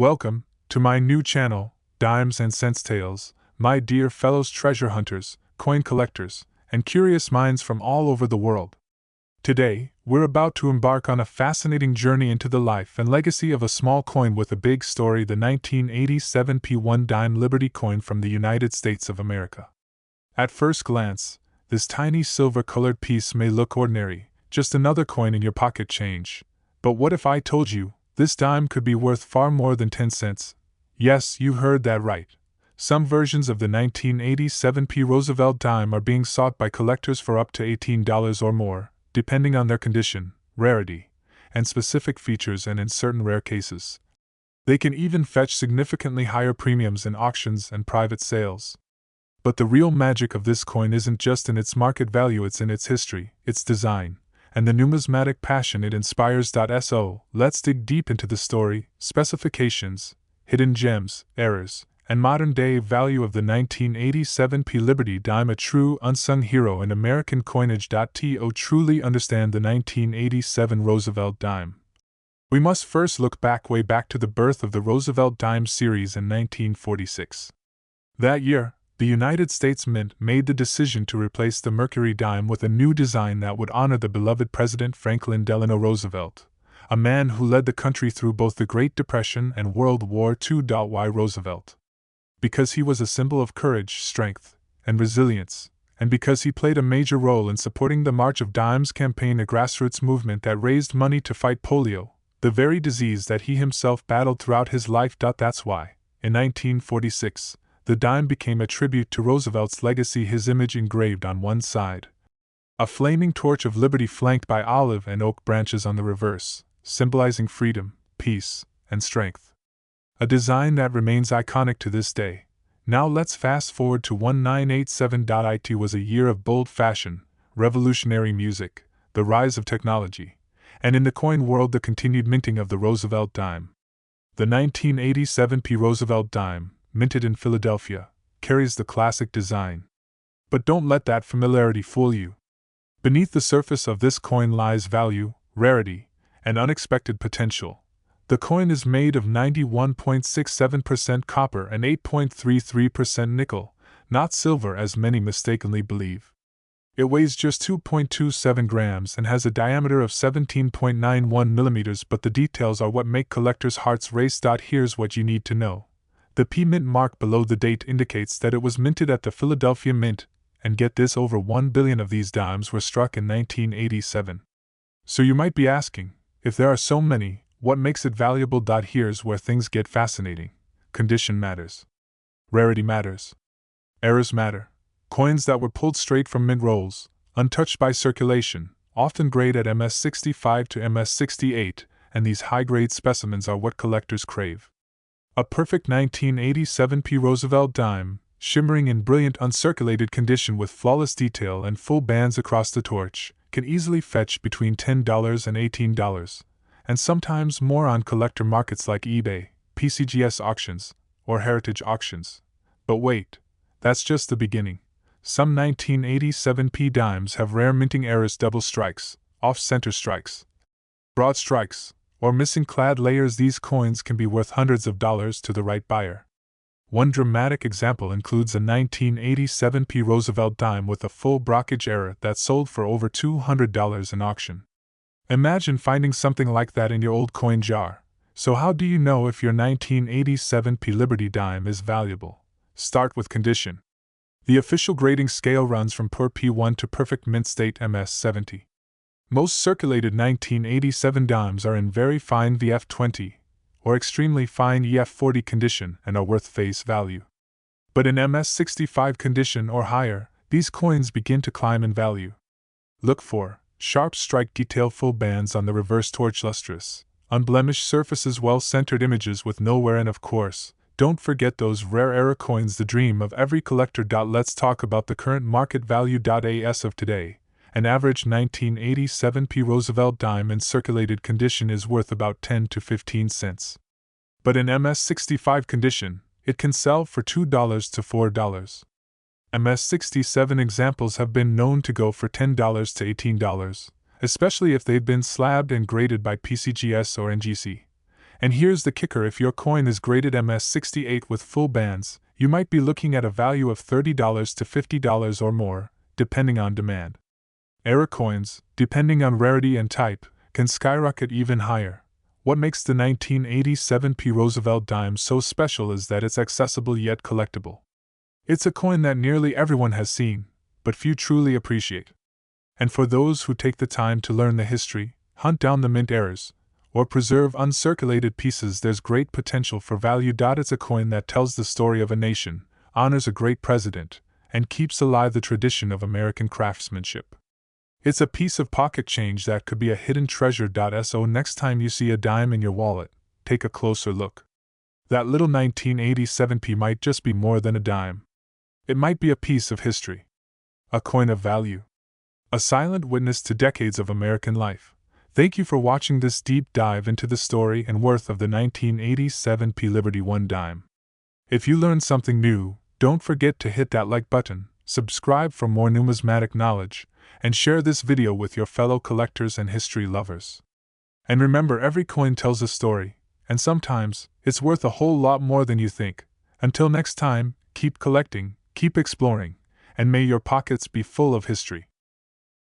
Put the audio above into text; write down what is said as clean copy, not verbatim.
Welcome to my new channel, Dimes and Cents Tales, my dear fellows treasure hunters, coin collectors, and curious minds from all over the world. Today, we're about to embark on a fascinating journey into the life and legacy of a small coin with a big story, the 1987 P1 dime Liberty coin from the United States of America. At first glance, this tiny silver-colored piece may look ordinary, just another coin in your pocket change. But what if I told you this dime could be worth far more than 10 cents? Yes, you heard that right. Some versions of the 1987 P Roosevelt dime are being sought by collectors for up to $18 or more, depending on their condition, rarity, and specific features, and in certain rare cases, they can even fetch significantly higher premiums in auctions and private sales. But the real magic of this coin isn't just in its market value, it's in its history, its design, and the numismatic passion it inspires. So, let's dig deep into the story, specifications, hidden gems, errors, and modern-day value of the 1987 P Liberty dime, a true unsung hero in American coinage. To truly understand the 1987 Roosevelt dime, we must first look way back to the birth of the Roosevelt dime series in 1946. That year, the United States Mint made the decision to replace the Mercury dime with a new design that would honor the beloved President Franklin Delano Roosevelt, a man who led the country through both the Great Depression and World War II. Why Roosevelt? Because he was a symbol of courage, strength, and resilience, and because he played a major role in supporting the March of Dimes campaign, a grassroots movement that raised money to fight polio, the very disease that he himself battled throughout his life. That's why, in 1946, the dime became a tribute to Roosevelt's legacy, his image engraved on one side, a flaming torch of liberty flanked by olive and oak branches on the reverse, symbolizing freedom, peace, and strength. A design that remains iconic to this day. Now let's fast forward to 1987. It was a year of bold fashion, revolutionary music, the rise of technology, and in the coin world the continued minting of the Roosevelt dime. The 1987 P Roosevelt dime, minted in Philadelphia, carries the classic design. But don't let that familiarity fool you. Beneath the surface of this coin lies value, rarity, and unexpected potential. The coin is made of 91.67% copper and 8.33% nickel, not silver as many mistakenly believe. It weighs just 2.27 grams and has a diameter of 17.91 millimeters, but the details are what make collectors' hearts race. Here's what you need to know. The P Mint mark below the date indicates that it was minted at the Philadelphia Mint, and get this, over 1 billion of these dimes were struck in 1987. So you might be asking, if there are so many, what makes it valuable? Here's where things get fascinating. Condition matters. Rarity matters. Errors matter. Coins that were pulled straight from mint rolls, untouched by circulation, often grade at MS65 to MS68, and these high-grade specimens are what collectors crave. A perfect 1987 P Roosevelt dime, shimmering in brilliant uncirculated condition with flawless detail and full bands across the torch, can easily fetch between $10 and $18, and sometimes more on collector markets like eBay, PCGS auctions, or heritage auctions. But wait, that's just the beginning. Some 1987 P dimes have rare minting errors, double strikes, off-center strikes, broad strikes, or missing clad layers. These coins can be worth hundreds of dollars to the right buyer. One dramatic example includes a 1987 P Roosevelt dime with a full brockage error that sold for over $200 in auction. Imagine finding something like that in your old coin jar. So how do you know if your 1987 P Liberty dime is valuable? Start with condition. The official grading scale runs from poor P1 to perfect mint state MS70. Most circulated 1987 dimes are in very fine VF20 or extremely fine EF40 condition and are worth face value. But in MS65 condition or higher, these coins begin to climb in value. Look for sharp strike detail, full bands on the reverse torch, lustrous, unblemished surfaces, well-centered images with no wear, and of course, don't forget those rare error coins, the dream of every collector. Let's talk about the current market value. As of today, an average 1987 P Roosevelt dime in circulated condition is worth about 10 to 15 cents. But in MS65 condition, it can sell for $2 to $4. MS67 examples have been known to go for $10 to $18, especially if they've been slabbed and graded by PCGS or NGC. And here's the kicker: if your coin is graded MS68 with full bands, you might be looking at a value of $30 to $50 or more, depending on demand. Era coins, depending on rarity and type, can skyrocket even higher. What makes the 1987 Roosevelt dime so special is that it's accessible yet collectible. It's a coin that nearly everyone has seen, but few truly appreciate. And for those who take the time to learn the history, hunt down the mint errors, or preserve uncirculated pieces, there's great potential for value. It's a coin that tells the story of a nation, honors a great president, and keeps alive the tradition of American craftsmanship. It's a piece of pocket change that could be a hidden treasure. So next time you see a dime in your wallet, take a closer look. That little 1987 might just be more than a dime. It might be a piece of history. A coin of value. A silent witness to decades of American life. Thank you for watching this deep dive into the story and worth of the 1987 Liberty One dime. If you learned something new, don't forget to hit that like button, subscribe for more numismatic knowledge, and share this video with your fellow collectors and history lovers. And remember, every coin tells a story, and sometimes it's worth a whole lot more than you think. Until next time, keep collecting, keep exploring, and may your pockets be full of history.